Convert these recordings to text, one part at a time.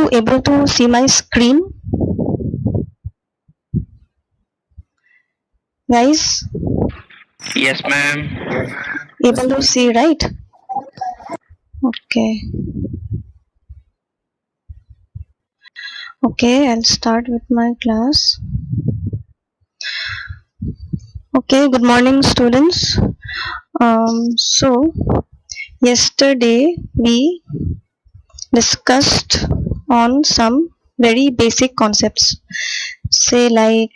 you able to see my screen, guys? Yes, ma'am. Able to see, right? Okay. Okay, I'll start with my class. Okay, good morning, students. So yesterday we discussed on some very basic concepts, say like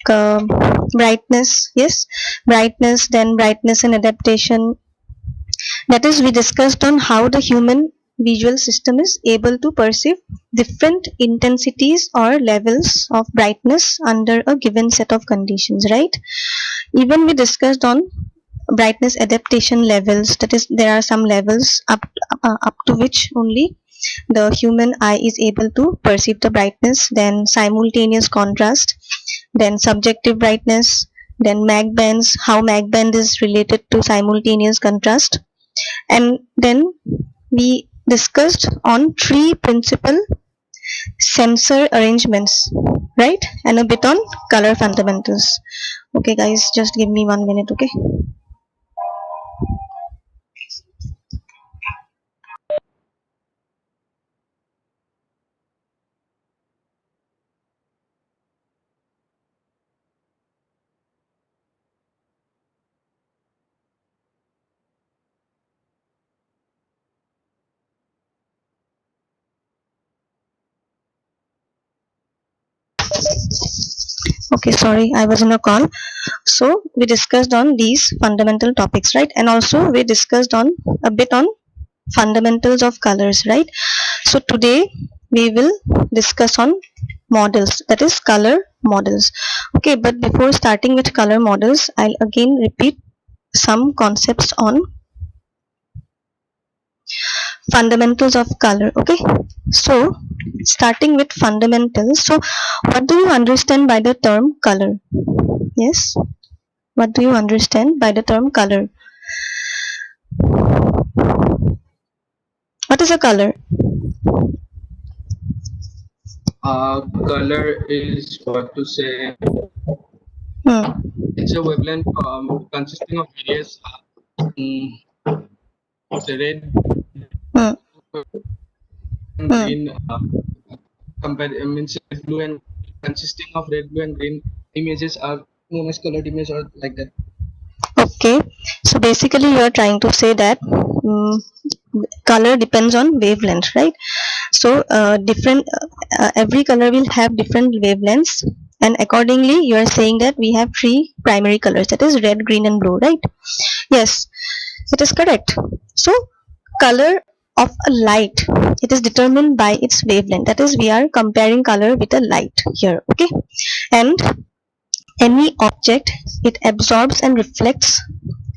brightness, yes, brightness, then brightness and adaptation. That is, we discussed on how the human visual system is able to perceive different intensities or levels of brightness under a given set of conditions, right? Even we discussed on brightness adaptation levels. That is, there are some levels up to which only the human eye is able to perceive the brightness, then simultaneous contrast, then subjective brightness, then Mach bands, how Mach band is related to simultaneous contrast, and then we discussed on three principal sensor arrangements, right, and a bit on color fundamentals. Okay guys, just give me 1 minute, okay? Okay, sorry, I was in a call. So we discussed on these fundamental topics, right, and also we discussed on a bit on fundamentals of colors, right? So today we will discuss on models, that is color models. Okay, but before starting with color models, I'll again repeat some concepts on fundamentals of color. Okay, so starting with fundamentals, so what do you understand by the term color? Yes, what do you understand by the term color? What is a color? Color is what to say. It's a wavelength consisting of various red, Hmm. green, means red, blue, and consisting of red, blue, and green images are known as colored images, or like that. Okay, so basically you are trying to say that color depends on wavelength, right? So different every color will have different wavelengths, and accordingly you are saying that we have three primary colors, that is red, green, and blue, right? Yes, it is correct. So color of a light, it is determined by its wavelength, that is we are comparing color with a light here, okay? And any object, it absorbs and reflects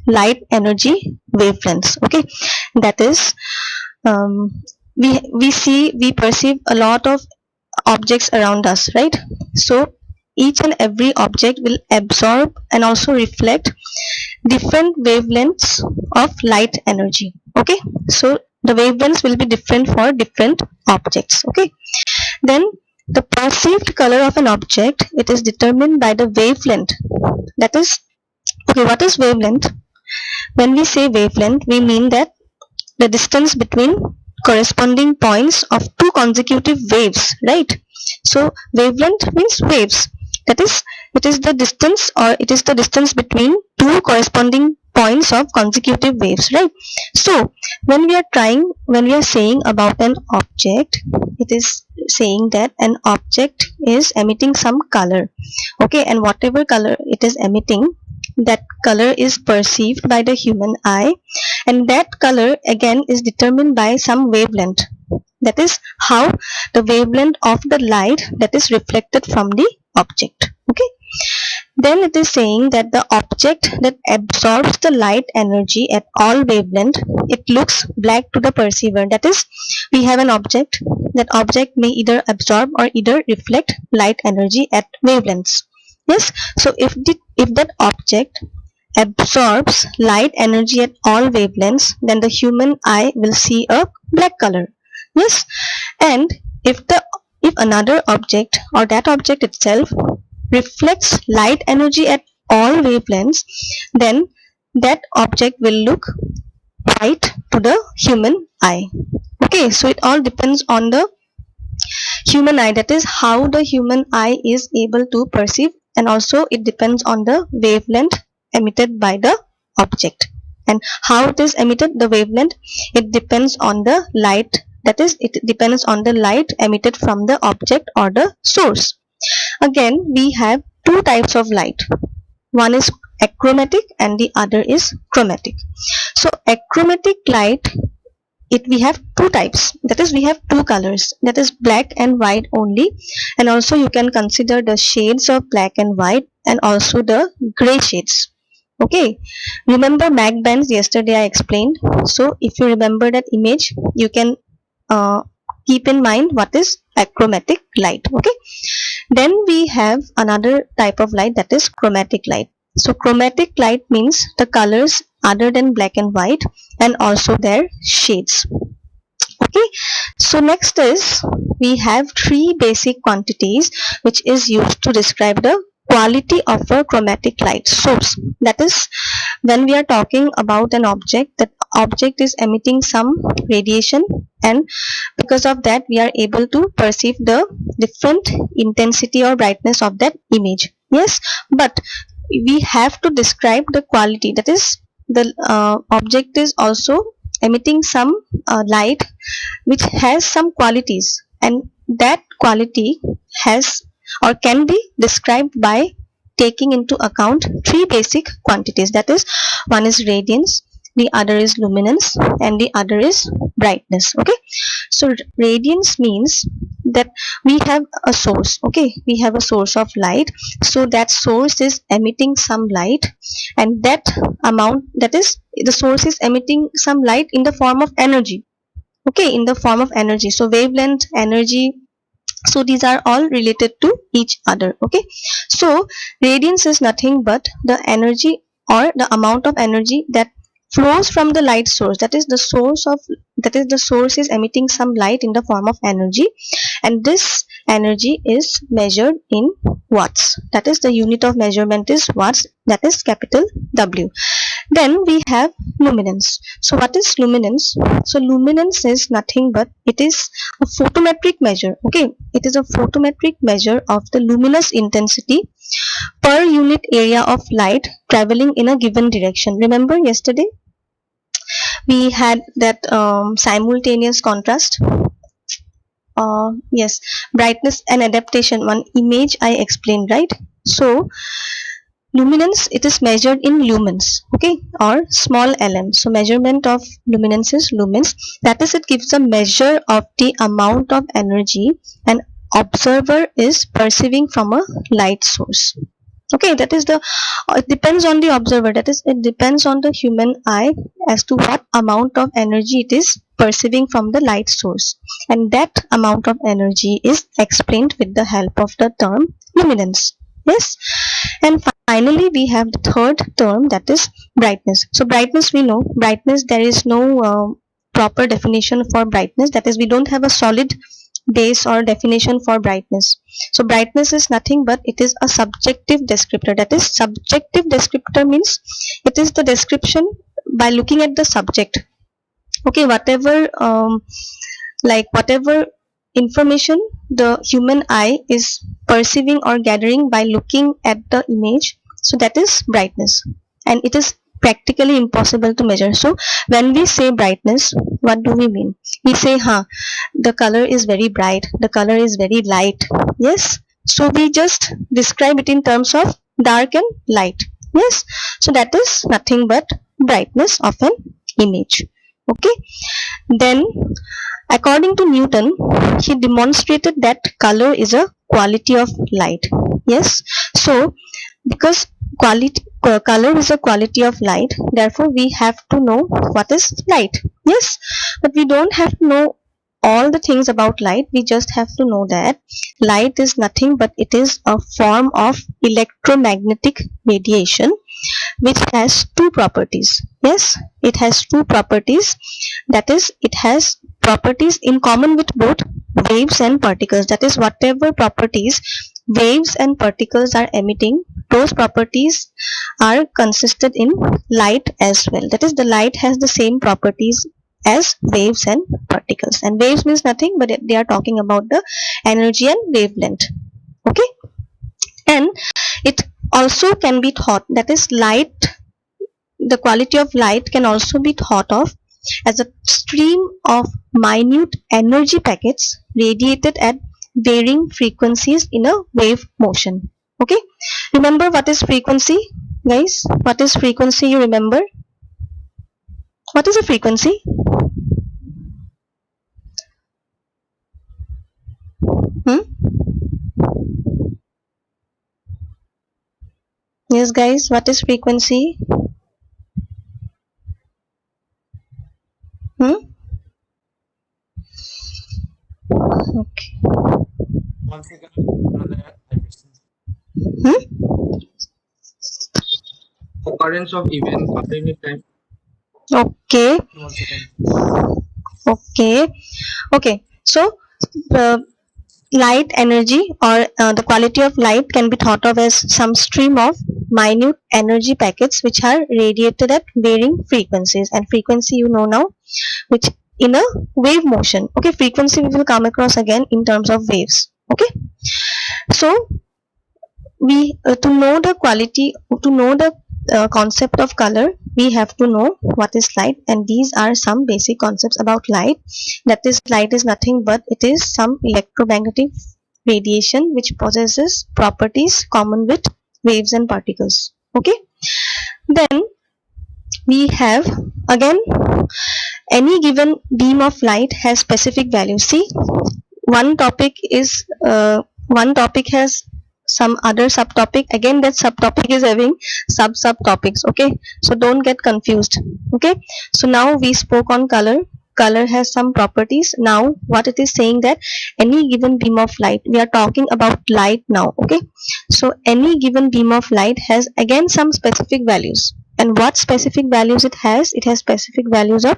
light energy wavelengths, okay? That is, we perceive a lot of objects around us, right? So each and every object will absorb and also reflect different wavelengths of light energy, okay? So the wavelengths will be different for different objects, okay? Then the perceived color of an object, it is determined by the wavelength. That is, okay, what is wavelength? When we say wavelength, we mean that the distance between corresponding points of two consecutive waves, right? So wavelength means waves. That is, it is the distance, or it is the distance between two corresponding points of consecutive waves, right? So when we are saying about an object, it is saying that an object is emitting some color, okay? And whatever color it is emitting, that color is perceived by the human eye, and that color again is determined by some wavelength. That is how the wavelength of the light that is reflected from the object, okay? Then it is saying that the object that absorbs the light energy at all wavelength, it looks black to the perceiver. That is, we have an object, that object may either absorb or either reflect light energy at wavelengths. Yes, so if that object absorbs light energy at all wavelengths, then the human eye will see a black color. Yes, and if the if another object or that object itself reflects light energy at all wavelengths, then that object will look white to the human eye. Okay, so it all depends on the human eye, that is how the human eye is able to perceive, and also it depends on the wavelength emitted by the object. And how it is emitted, the wavelength, it depends on the light, that is it depends on the light emitted from the object or the source. Again, we have two types of light. One is achromatic and the other is chromatic. So achromatic light, we have two types, that is we have two colors, that is black and white only, and also you can consider the shades of black and white and also the gray shades. Okay, remember Mach bands, yesterday I explained. So if you remember that image, you can keep in mind what is achromatic light. Okay, then we have another type of light, that is chromatic light. So chromatic light means the colors other than black and white and also their shades. Okay, so next is we have three basic quantities which is used to describe the quality of a chromatic light source. That is, when we are talking about an object, that object is emitting some radiation, and because of that we are able to perceive the different intensity or brightness of that image. Yes, but we have to describe the quality, that is the object is also emitting some light which has some qualities, and that quality has or can be described by taking into account three basic quantities, that is one is radiance, the other is luminance, and the other is brightness. Okay, so radiance means that we have a source. Okay, we have a source of light, so that source is emitting some light, and that amount, that is the source is emitting some light in the form of energy. Okay, in the form of energy, so wavelength, energy, so these are all related to each other. Okay, so radiance is nothing but the energy or the amount of energy that flows from the light source, that is the source is emitting some light in the form of energy, and this energy is measured in watts, that is the unit of measurement is watts, that is capital W. Then we have luminance. So what is luminance? So luminance is nothing but it is a photometric measure. Okay, it is a photometric measure of the luminous intensity per unit area of light traveling in a given direction. Remember yesterday we had that simultaneous contrast. Yes, brightness and adaptation, one image I explained, right? So luminance, it is measured in lumens, okay, or small lm. So measurement of luminance is lumens, that is it gives a measure of the amount of energy an observer is perceiving from a light source. Okay, that is the it depends on the observer, that is it depends on the human eye as to what amount of energy it is perceiving from the light source, and that amount of energy is explained with the help of the term luminance. Yes, and finally we have the third term, that is brightness. So brightness, we know brightness, there is no proper definition for brightness, that is we don't have a solid base or definition for brightness. So brightness is nothing but it is a subjective descriptor, that is subjective descriptor means it is the description by looking at the subject. Okay, whatever whatever information the human eye is perceiving or gathering by looking at the image, so that is brightness, and it is practically impossible to measure. So when we say brightness, what do we mean? We say the color is very bright, the color is very light. Yes, so we just describe it in terms of dark and light. Yes, so that is nothing but brightness of an image. Okay, then according to Newton, he demonstrated that color is a quality of light. Yes, so because color is a quality of light, therefore we have to know what is light. Yes, but we don't have to know all the things about light, we just have to know that light is nothing but it is a form of electromagnetic radiation which has two properties. Yes, it has two properties, that is it has properties in common with both waves and particles. That is, whatever properties waves and particles are emitting, those properties are consisted in light as well. That is, the light has the same properties as waves and particles. And waves means nothing but they are talking about the energy and wavelength. Okay, and it also can be thought, that is, light, the quality of light can also be thought of as a stream of minute energy packets radiated at varying frequencies in a wave motion. Okay, remember what is frequency, guys? What is frequency? You remember what is a frequency? Yes, guys, what is frequency? Okay. 1 second. Another Occurrence of event after unit time. Okay. 1 second. Okay. So the light energy, or the quality of light, can be thought of as some stream of minute energy packets which are radiated at varying frequencies. And frequency, you know now, which in a wave motion. Okay, frequency we will come across again in terms of waves. Okay, so we to know the quality, to know the concept of color, we have to know what is light, and these are some basic concepts about light. That is, light is nothing but it is some electromagnetic radiation which possesses properties common with waves and particles. Okay, then we have again, any given beam of light has specific value. See, one topic is one topic has some other subtopic, again that subtopic is having subtopics. Okay, so don't get confused. Okay, so now we spoke on color. Color has some properties. Now what it is saying, that any given beam of light, we are talking about light now. Okay, so any given beam of light has again some specific values. And what specific values it has? It has specific values of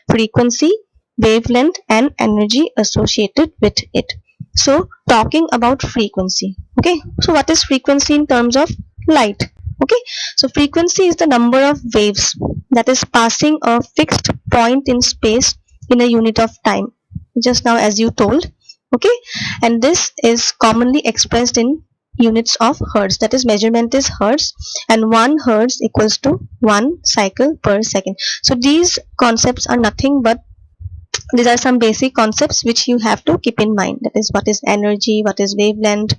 frequency, wavelength, and energy associated with it. So talking about frequency. Okay, so what is frequency in terms of light? Okay, so frequency is the number of waves that is passing a fixed point in space in a unit of time, just now as you told. Okay, and this is commonly expressed in units of hertz. That is, measurement is hertz, and 1 hertz equals to 1 cycle per second. So these concepts are nothing but, these are some basic concepts which you have to keep in mind. That is, what is energy, what is wavelength,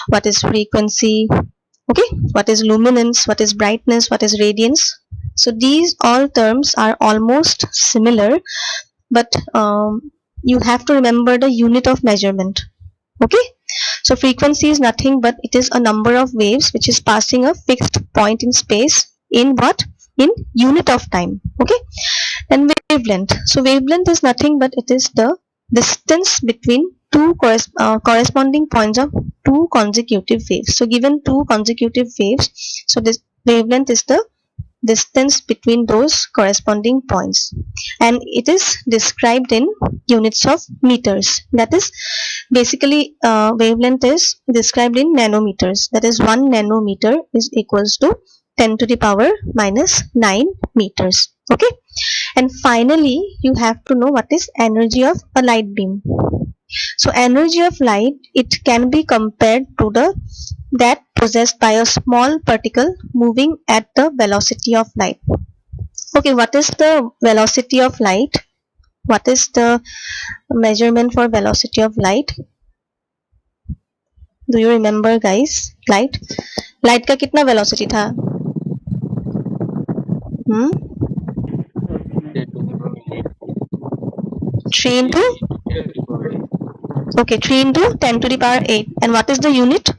what is frequency, okay, what is luminance, what is brightness, what is radiance. So these all terms are almost similar, but you have to remember the unit of measurement. Okay, so frequency is nothing but it is a number of waves which is passing a fixed point in space in what? In unit of time. Okay, and wavelength. So wavelength is nothing but it is the distance between two corresponding points of two consecutive waves. So given two consecutive waves, so this wavelength is the distance between those corresponding points, and it is described in units of meters. That is, basically wavelength is described in nanometers. That is, 1 nanometer is equals to 10 to the power minus 9 meters. Okay, and finally you have to know what is energy of a light beam. So energy of light, it can be compared to the that possessed by a small particle moving at the velocity of light. Okay, what is the velocity of light? What is the measurement for velocity of light? Do you remember, guys? Light का कितना velocity था? 3 into? Okay, 3 into 10 to the power 8. And what is the unit?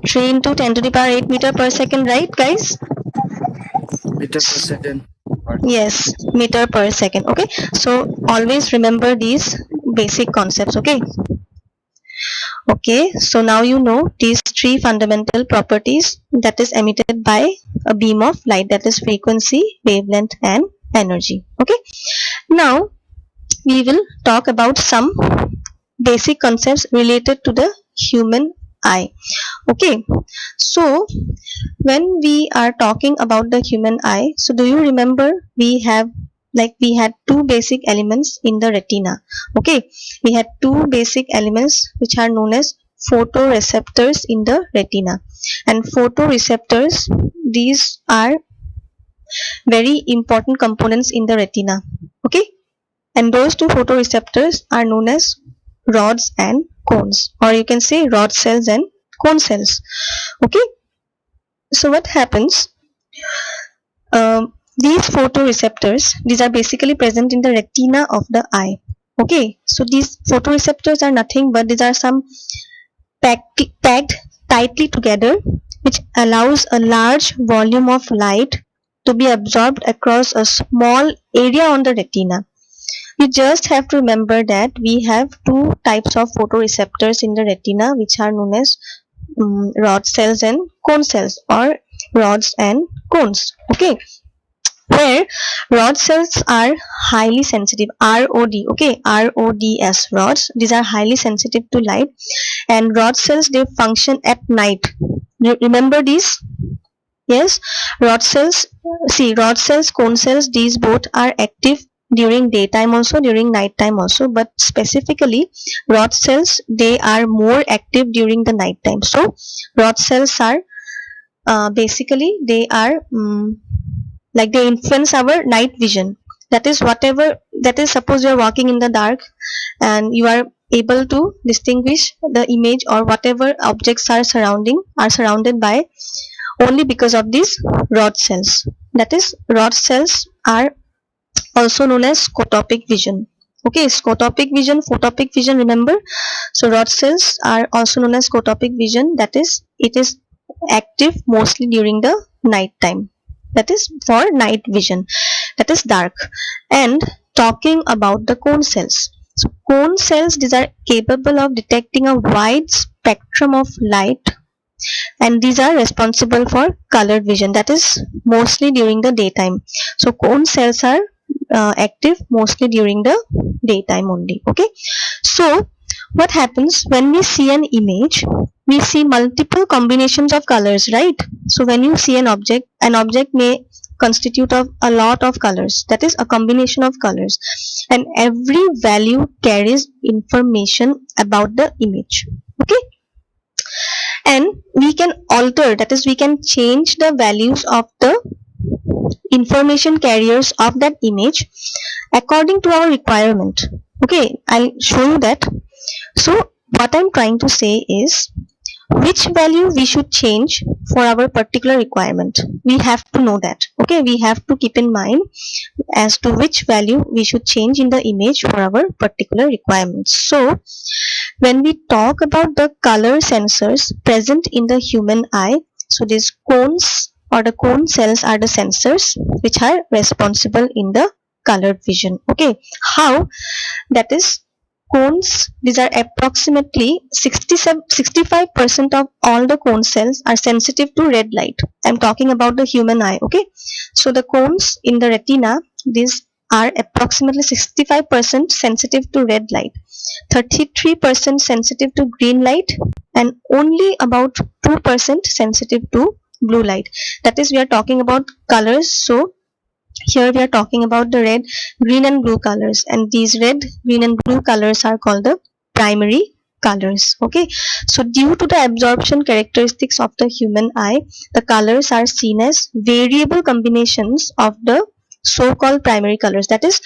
3 into 10 to the power 8 meter per second, right, guys? Meter per second. Yes, meter per second. Okay, so always remember these basic concepts. Okay, Okay, so now you know these three fundamental properties that is emitted by a beam of light, that is frequency, wavelength and energy. Okay, now we will talk about some basic concepts related to the human eye. Okay, so when we are talking about the human eye, so do you remember we had two basic elements in the retina. Okay, we had two basic elements which are known as photoreceptors in the retina, and photoreceptors, these are very important components in the retina. Okay, and those two photoreceptors are known as rods and cones, or you can say rod cells and cone cells. Okay, so what happens, these photoreceptors, these are basically present in the retina of the eye. Okay, so these photoreceptors are nothing but these are some packed tightly together, which allows a large volume of light to be absorbed across a small area on the retina. You just have to remember that we have two types of photoreceptors in the retina, which are known as rod cells and cone cells, or rods and cones. Okay, where rod cells are highly sensitive, ROD. Okay, RODS, rods, these are highly sensitive to light, and rod cells, they function at night. Remember these? Yes, rod cells, see, rod cells, cone cells, these both are active during daytime also, during night time also, but specifically rod cells, they are more active during the night time. So rod cells are basically they are like they influence our night vision. That is, whatever, that is, suppose you are walking in the dark and you are able to distinguish the image or whatever objects are surrounded by only because of these rod cells. That is, rod cells are also known as scotopic vision. Okay, scotopic vision, photopic vision, remember. So rod cells are also known as scotopic vision, that is, it is active mostly during the night time, that is for night vision, that is dark. And talking about the cone cells, so cone cells, these are capable of detecting a wide spectrum of light, and these are responsible for colored vision, that is mostly during the daytime. So cone cells are active mostly during the daytime only. Okay, so what happens when we see an image, we see multiple combinations of colors, right? So when you see an object may constitute of a lot of colors, that is a combination of colors, and every value carries information about the image. Okay, and we can alter, that is we can change the values of the information carriers of that image according to our requirement. Okay, I'll show you that. So what I'm trying to say is, which value we should change for our particular requirement, we have to know that. Okay, we have to keep in mind as to which value we should change in the image for our particular requirements. So when we talk about the color sensors present in the human eye, so these cones or the cone cells are the sensors which are responsible in the colored vision. Okay, how? That is, cones, these are approximately 65% of all the cone cells are sensitive to red light. I'm talking about the human eye. Okay, so the cones in the retina, these are approximately 65% sensitive to red light, 33% sensitive to green light, and only about 2% sensitive to blue light. That is, we are talking about colors. So here we are talking about the red, green and blue colors, and these red, green and blue colors are called the primary colors. Okay, so due to the absorption characteristics of the human eye, the colors are seen as variable combinations of the so-called primary colors. That is,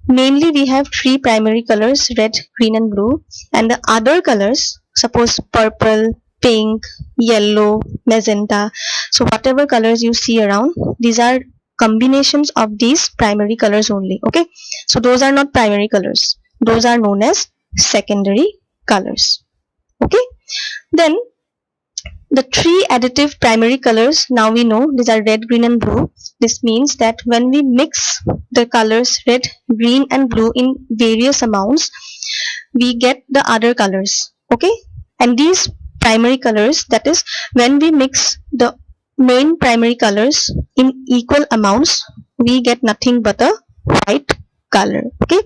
mainly we have three primary colors, red, green and blue, and the other colors, suppose purple, pink, yellow, magenta, so whatever colors you see around, these are combinations of these primary colors only. Okay, so those are not primary colors, those are known as secondary colors. Okay, then the three additive primary colors, now we know these are red, green and blue. This means that when we mix the colors red, green and blue in various amounts, we get the other colors. Okay, And these primary colors, that is when we mix the main primary colors in equal amounts, we get nothing but a white color. Okay,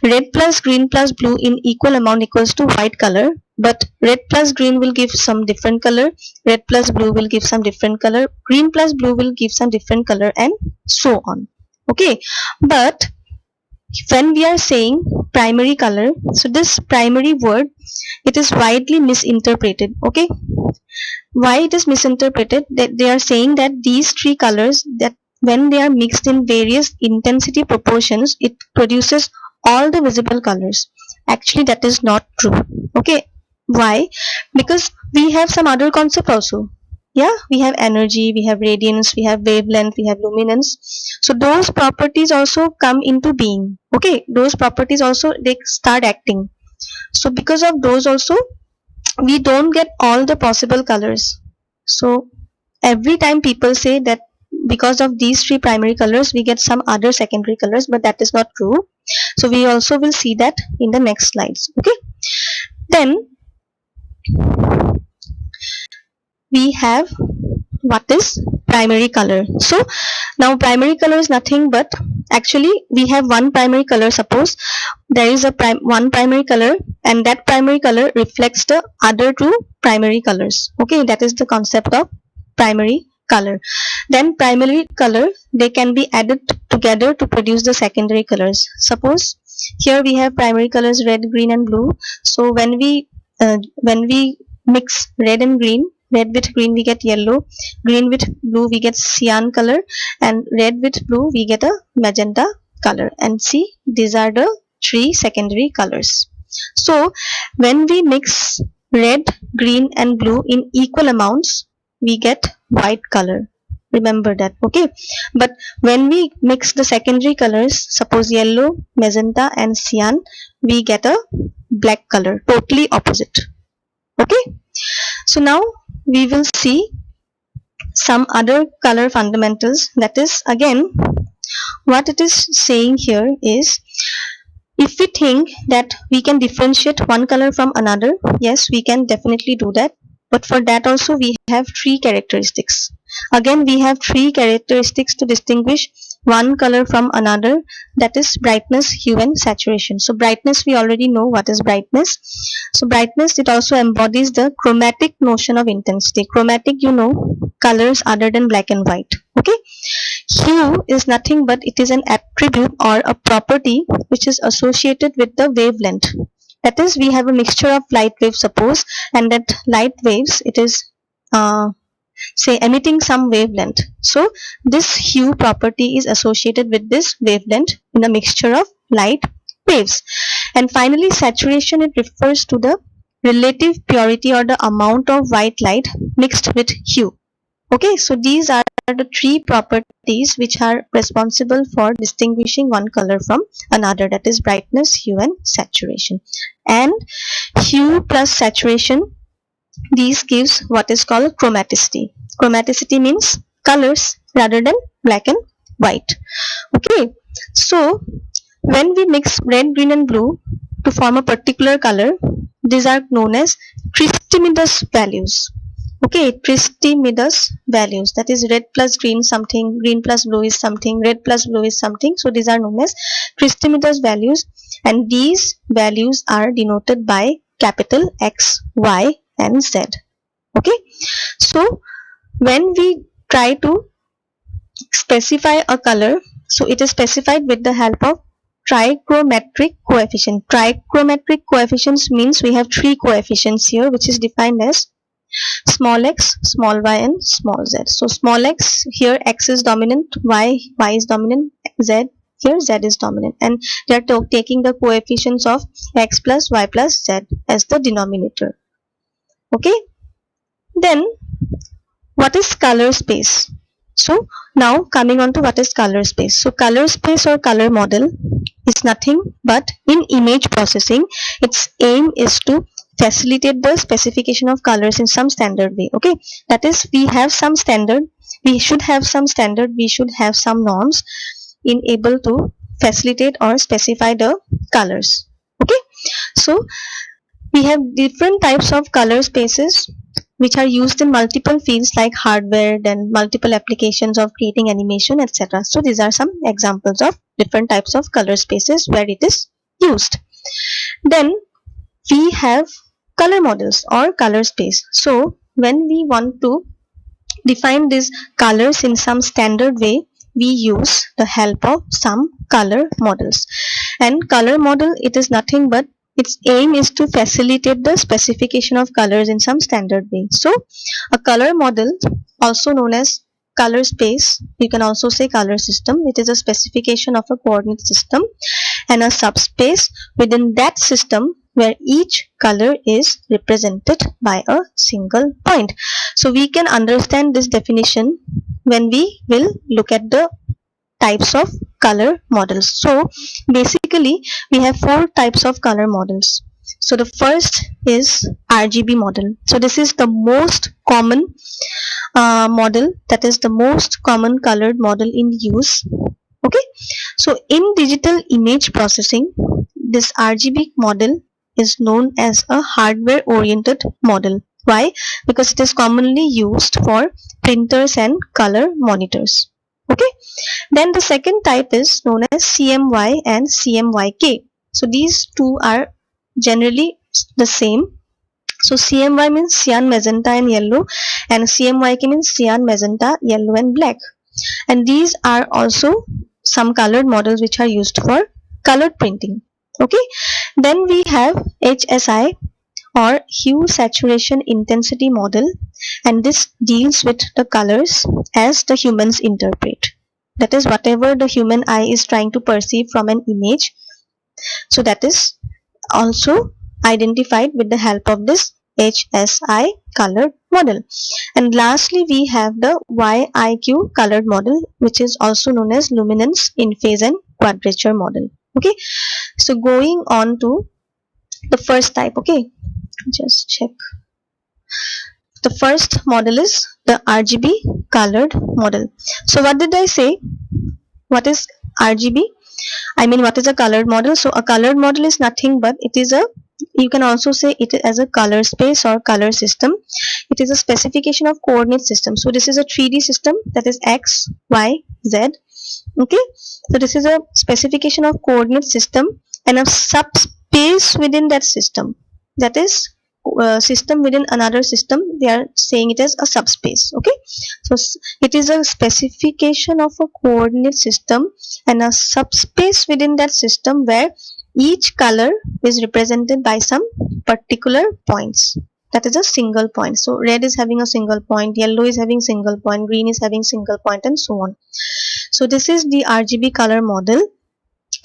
red plus green plus blue in equal amount equals to white color, but red plus green will give some different color, red plus blue will give some different color, green plus blue will give some different color, and so on. Okay, but when we are saying primary color, so this primary word, it is widely misinterpreted. Okay, why it is misinterpreted? That they are saying that these three colors, that when they are mixed in various intensity proportions, it produces all the visible colors. Actually, that is not true. Okay, why? Because we have some other concept also. Yeah, we have energy, we have radiance, we have wavelength, we have luminance. So those properties also come into being. Okay, those properties also, they start acting. So because of those also, we don't get all the possible colors. So every time people say that because of these three primary colors we get some other secondary colors, but that is not true. So we also will see that in the next slides. Okay, then we have what is primary color. So now primary color is nothing but, actually we have one primary color. Suppose there is a one primary color, and that primary color reflects the other two primary colors. Okay, that is the concept of primary color. Then primary color, they can be added together to produce the secondary colors. Suppose here we have primary colors red, green and blue. So when we mix red and green, red with green we get yellow, green with blue we get cyan color, and red with blue we get a magenta color. And see, these are the three secondary colors. So when we mix red, green and blue in equal amounts, we get white color. Remember that. Okay, but when we mix the secondary colors, suppose yellow, magenta and cyan, we get a black color, totally opposite. Okay, so now we will see some other color fundamentals. That is, again, what it is saying here is, if we think that we can differentiate one color from another, yes, we can definitely do that. But for that also we have three characteristics. Again, we have three characteristics to distinguish one color from another, that is brightness, hue and saturation. So brightness, we already know what is brightness. So brightness, it also embodies the chromatic notion of intensity. Chromatic, you know, colors other than black and white. Okay, hue is nothing but it is an attribute or a property which is associated with the wavelength. That is, we have a mixture of light waves, suppose, and that light waves, it is say emitting some wavelength. So this hue property is associated with this wavelength in a mixture of light waves. And finally, saturation, it refers to the relative purity or the amount of white light mixed with hue. Okay, so these are the three properties which are responsible for distinguishing one color from another, that is brightness, hue and saturation. And hue plus saturation, these gives what is called chromaticity. Chromaticity means colors rather than black and white. Okay, so when we mix red, green and blue to form a particular color, these are known as Christmidus values. Okay, Christmidus values, that is red plus green something, green plus blue is something, red plus blue is something. So these are known as Christmidus values, and these values are denoted by capital X, Y and Z. Okay, so when we try to specify a color, so it is specified with the help of trichromatic coefficient. Trichromatic coefficients means we have three coefficients here, which is defined as small x, small y and small z. So small x, here x is dominant, y is dominant, z, here z is dominant, and they are taking the coefficients of x plus y plus z as the denominator. Okay, then what is color space? So now coming on to what is color space. So color space or color model is nothing but, in image processing, its aim is to facilitate the specification of colors in some standard way. Okay, that is, we have some standard, we should have some standard, we should have some norms in able to facilitate or specify the colors. Okay, so We have different types of color spaces which are used in multiple fields like hardware, then multiple applications of creating animation, etc. So these are some examples of different types of color spaces where it is used. Then we have color models or color space. So when we want to define these colors in some standard way, we use the help of some color models. And color model, it is nothing but its aim is to facilitate the specification of colors in some standard way. So a color model, also known as color space, you can also say color system, it is a specification of a coordinate system and a subspace within that system where each color is represented by a single point. So we can understand this definition when we will look at the types of color models. So basically we have four types of color models. So the first is RGB model. So this is the most common model, that is the most common colored model in use. Okay, so in digital image processing, this RGB model is known as a hardware oriented model. Why? Because it is commonly used for printers and color monitors. Okay, then the second type is known as CMY and CMYK. So these two are generally the same. So CMY means cyan, magenta and yellow, and CMYK means cyan, magenta, yellow and black. And these are also some colored models which are used for colored printing. Okay, then we have HSI or hue saturation intensity model, and this deals with the colors as the humans interpret, that is whatever the human eye is trying to perceive from an image, so that is also identified with the help of this HSI colored model. And lastly we have the YIQ colored model, which is also known as luminance, in phase and quadrature model. Okay, so going on to the first type. Okay, just check. The first model is the RGB colored model. So what did I say? What is RGB? I mean, what is a colored model? So a colored model is nothing but it is a, you can also say it as a color space or color system. It is a specification of coordinate system. So this is a 3D system, that is X, Y, Z. Okay, so this is a specification of coordinate system and a subspace within that system, that is system within another system, they are saying it as a subspace. Okay, so it is a specification of a coordinate system and a subspace within that system where each color is represented by some particular points, that is a single point. So red is having a single point, yellow is having single point, green is having single point, and so on. So this is the RGB color model.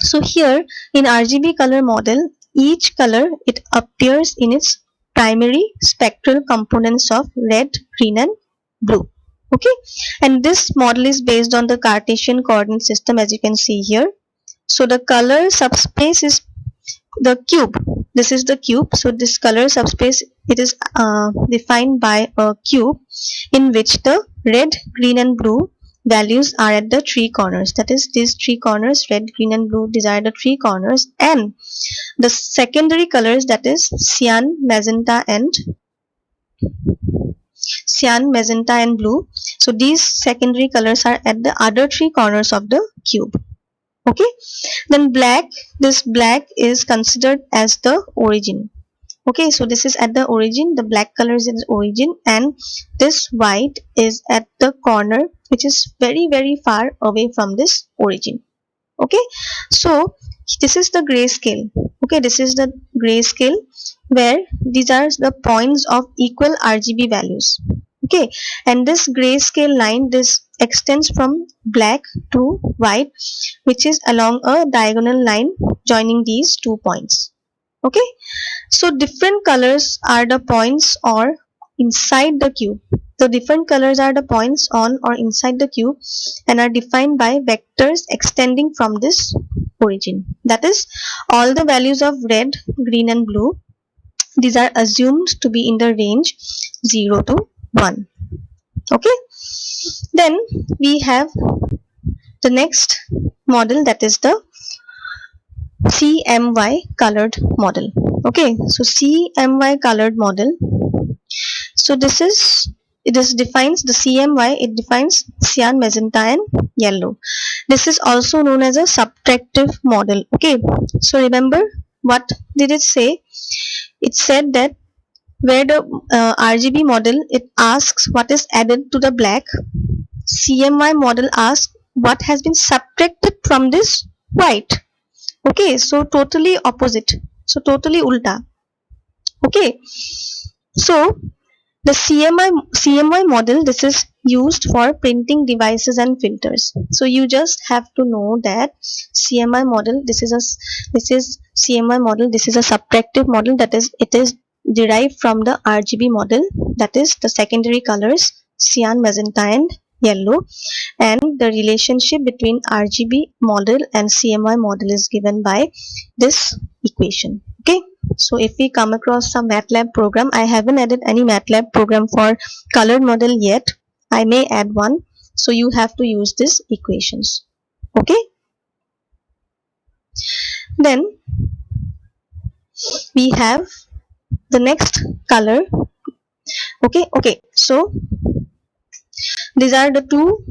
So here in RGB color model, each color, it appears in its primary spectral components of red, green and blue. Okay, and this model is based on the Cartesian coordinate system, as you can see here. So the color subspace is the cube. This is the cube. So this color subspace, it is defined by a cube in which the red, green and blue values are at the three corners, that is these three corners, red, green and blue, these are the three corners, and the secondary colors, that is cyan, magenta and blue, so these secondary colors are at the other three corners of the cube. Okay, then black, this black is considered as the origin. Okay, so this is at the origin, the black color is its origin, and this white is at the corner, which is very very far away from this origin. Okay, so this is the grayscale. Okay, this is the grayscale where these are the points of equal RGB values. Okay, and this grayscale line, this extends from black to white, which is along a diagonal line joining these 2 points. Okay, so different colors are the points or inside the cube. So different colors are the points on or inside the cube and are defined by vectors extending from this origin. That is, all the values of red, green and blue, these are assumed to be in the range 0 to 1. Okay, then we have the next model, that is the CMY colored model. Okay, so CMY colored model. So this defines the CMY, it defines cyan, magenta and yellow. This is also known as a subtractive model. Okay, so remember what did it say? It said that where the RGB model, it asks what is added to the black, CMY model asks what has been subtracted from this white. Okay, so totally opposite, so totally ulta. Okay, so the CMY model, this is used for printing devices and filters. So you just have to know that CMY model, this is CMY model, this is a subtractive model, that is it is derived from the RGB model, that is the secondary colors cyan, magenta and yellow, and the relationship between RGB model and CMY model is given by this equation. Okay, so if we come across some MATLAB program, I haven't added any MATLAB program for colored model yet, I may add one, so you have to use these equations. Okay, then we have the next color. Okay, so these are the two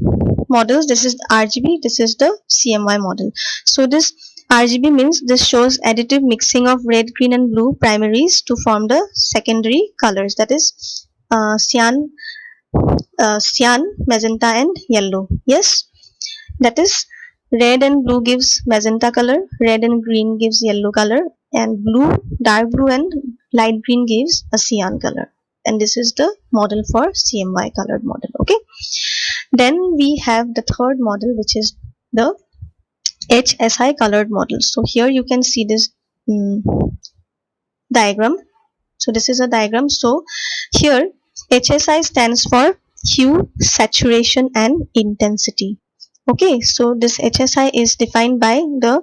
models, this is RGB, this is the CMY model. So this RGB means this shows additive mixing of red, green and blue primaries to form the secondary colors, that is cyan, magenta and yellow. Yes, that is red and blue gives magenta color, red and green gives yellow color, and blue, dark blue and light green gives a cyan color. And this is the model for CMY colored model. Okay, then we have the third model, which is the HSI colored model. So here you can see this diagram. So this is a diagram. So here HSI stands for hue, saturation and intensity. Okay, so this HSI is defined by the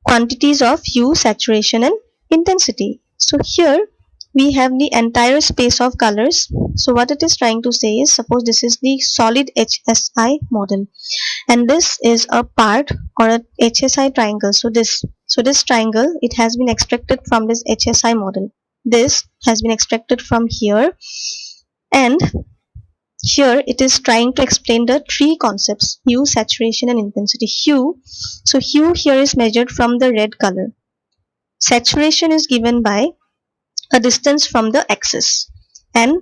quantities of hue, saturation and intensity. So here we have the entire space of colors. So what it is trying to say is, suppose this is the solid HSI model and this is a part or a HSI triangle. So this triangle, it has been extracted from this HSI model. This has been extracted from here, and here it is trying to explain the three concepts: hue, saturation and intensity. Hue, so hue here is measured from the red color. Saturation is given by a distance from the axis, and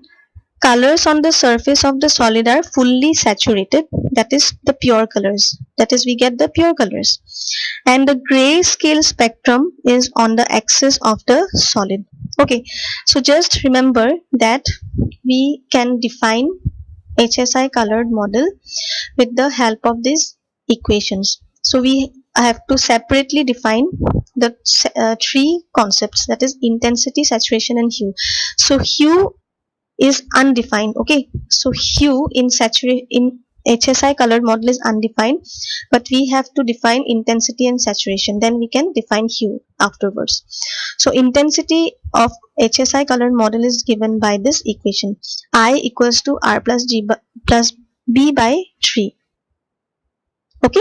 colors on the surface of the solid are fully saturated, that is the pure colors, that is we get the pure colors, and the grayscale spectrum is on the axis of the solid. Okay, so just remember that we can define HSI colored model with the help of these equations. So we have to separately define the three concepts, that is intensity, saturation and hue. So hue is undefined. Okay, so hue in HSI colored model is undefined, but we have to define intensity and saturation, then we can define hue afterwards. So intensity of HSI colored model is given by this equation: I equals to R plus B by 3. Okay,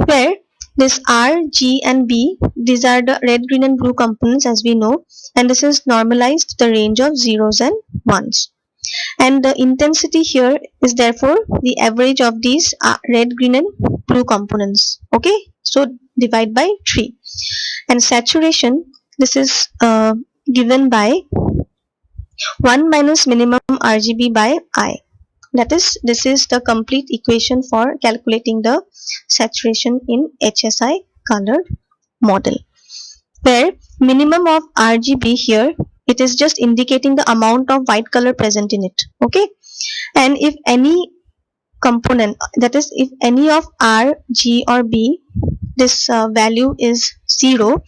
where this R, G and B, these are the red, green and blue components as we know, and this is normalized the range of zeros and ones, and the intensity here is therefore the average of these red, green and blue components. Okay, so divide by 3. And saturation, this is given by 1 minus minimum RGB by I, that is this is the complete equation for calculating the saturation in HSI colored model, where minimum of RGB here, it is just indicating the amount of white color present in it. Okay, and if any component, that is if any of R, G or B, this value is 0,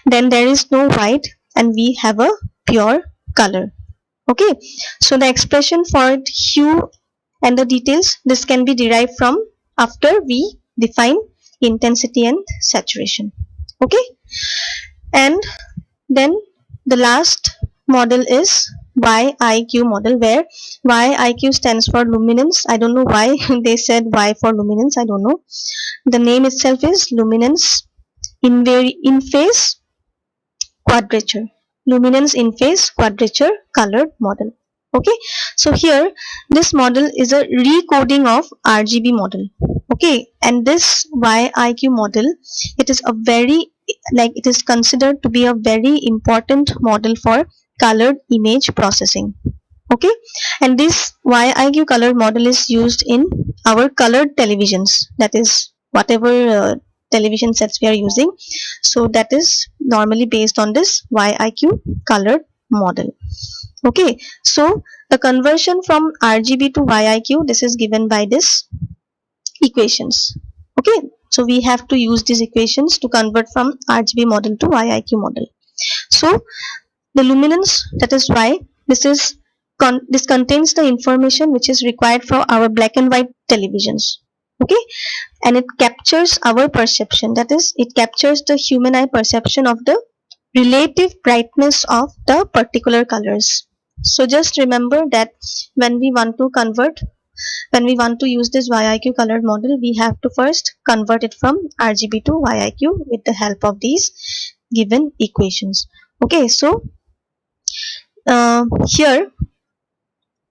then there is no white and we have a pure color. Okay, so the expression for hue and the details, this can be derived from after we define intensity and saturation. Okay, and then the last model is YIQ model, where YIQ stands for luminance. I don't know why they said Y for luminance, I don't know. The name itself is luminance in phase quadrature. Luminance in phase, quadrature, colored model. Okay, so here this model is a recoding of RGB model. Okay, and this YIQ model, it is a very, like, it is considered to be a very important model for colored image processing. Okay, and this YIQ color model is used in our colored televisions, that is whatever television sets we are using. So that is normally based on this YIQ colored model. Okay, so the conversion from RGB to YIQ, this is given by this equations. Okay, so we have to use these equations to convert from RGB model to YIQ model. So the luminance, that is why this is this contains the information which is required for our black and white televisions. Okay, and it captures our perception, that is it captures the human eye perception of the relative brightness of the particular colors. So just remember that when we want to convert, when we want to use this YIQ colored model, we have to first convert it from RGB to YIQ with the help of these given equations. Okay, so here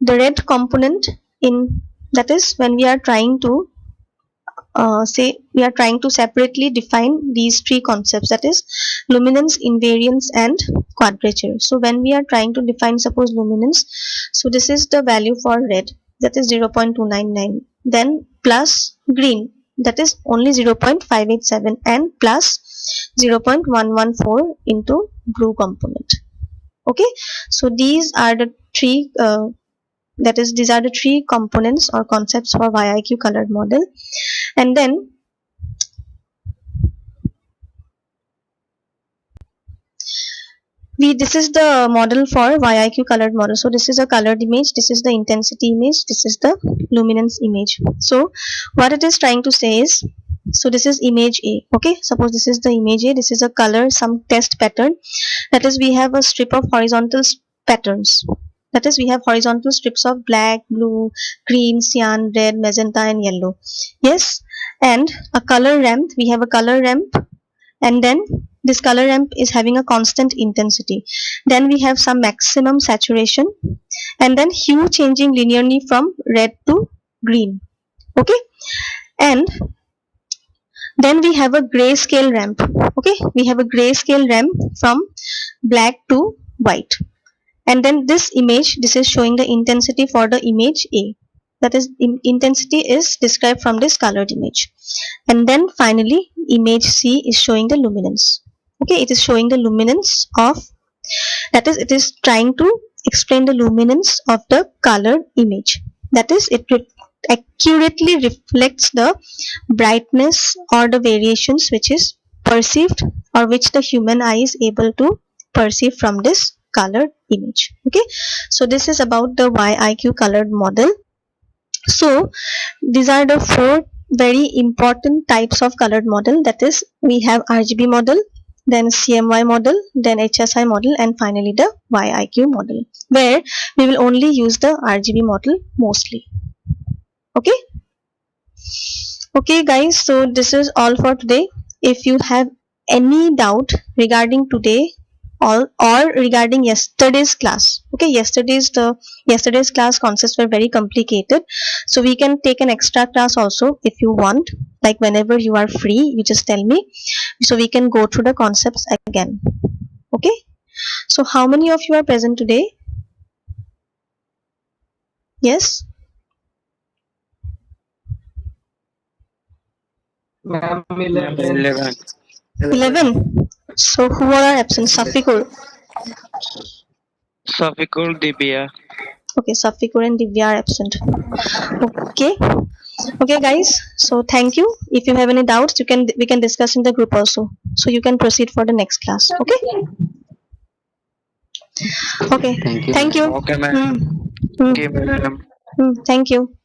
the red component in, that is when we are trying to say we are trying to separately define these three concepts, that is luminance, invariance and quadrature. So when we are trying to define, suppose luminance, so this is the value for red, that is 0.299, then plus green, that is only 0.587, and plus 0.114 into blue component. Okay, so these are the three that is these are the three components or concepts for YIQ colored model. And then this is the model for YIQ colored model. So this is a colored image, this is the intensity image, this is the luminance image. So what it is trying to say is, so this is image A. Okay, suppose this is the image A, this is a color, some test pattern, that is we have a strip of horizontal patterns, that is we have horizontal strips of black, blue, green, cyan, red, magenta and yellow. Yes, and a color ramp, we have a color ramp, and then this color ramp is having a constant intensity. Then we have some maximum saturation, and then hue changing linearly from red to green. Okay, and then we have a grayscale ramp. Okay, we have a grayscale ramp from black to white. And then this image, this is showing the intensity for the image A, that is intensity is described from this colored image. And then finally image C is showing the luminance. Okay, it is showing the luminance of, that is it is trying to explain the luminance of the colored image, that is it accurately reflects the brightness or the variations which is perceived or which the human eye is able to perceive from this colored image. Okay, so this is about the YIQ colored model. So these are the four very important types of colored model, that is we have RGB model, then CMY model, then HSI model, and finally the YIQ model, where we will only use the RGB model mostly. Okay, okay guys, so this is all for today. If you have any doubt regarding today or regarding yesterday's class, okay, yesterday's class concepts were very complicated, so we can take an extra class also if you want, like whenever you are free you just tell me, so we can go through the concepts again. Okay, so how many of you are present today? Yes, Ma'am, 11. 11. 11. So who all are absent? Safikur. Safikul Dibia. Okay, Safikur and Divya are absent. Okay, okay guys, so thank you. If you have any doubts, we can discuss in the group also, so you can proceed for the next class. Okay, okay, Thank you. thank you. Okay, ma'am. Hmm. Okay, madam. Thank you.